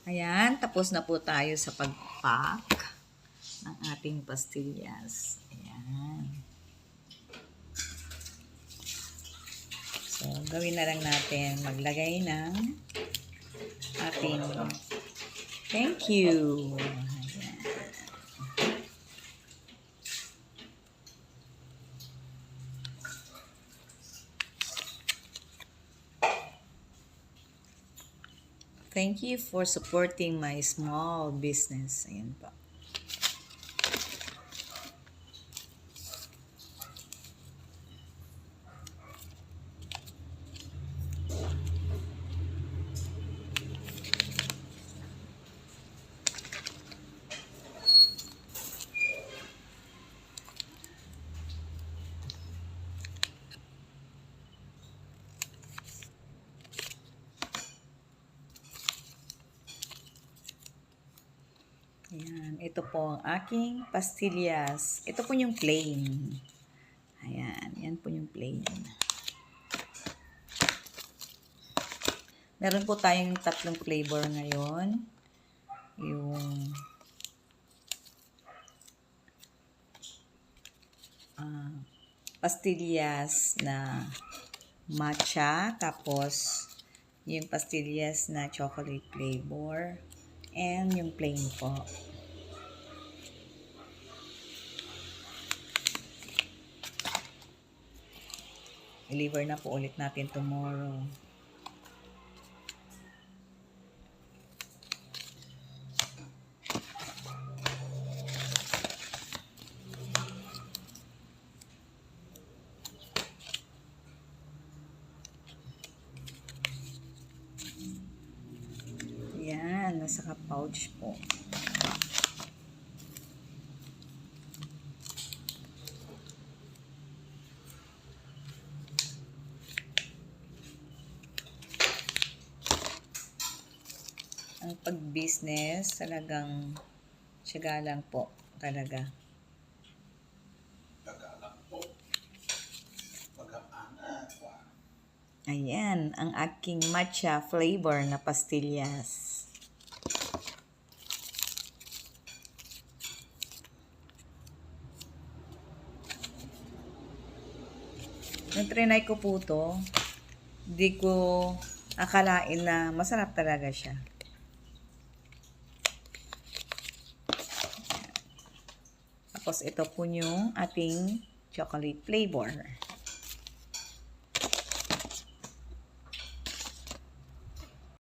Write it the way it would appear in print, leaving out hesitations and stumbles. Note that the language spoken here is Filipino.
Ayan, tapos na po tayo sa pag-pack ng ating pastillas. Ayan. So, gawin na lang natin maglagay ng ating thank you. Ayan. Thank you for supporting my small business. Ayan po. Ayan, ito po ang aking pastillas. Ito po yung plain. Ayan, yan po yung plain. Meron po tayong tatlong flavor ngayon. Yung pastillas na matcha, tapos yung pastillas na chocolate flavor, and yung plain po. Deliver na po ulit natin tomorrow. Yan, nasa ka-pouch po. Ang pag-business, talagang tiyaga lang po. Talaga. Ayan, ang aking matcha flavor na pastillas. Nung trinay ko po to, di ko akalain na masarap talaga siya. Tapos ito po yung ating chocolate flavor.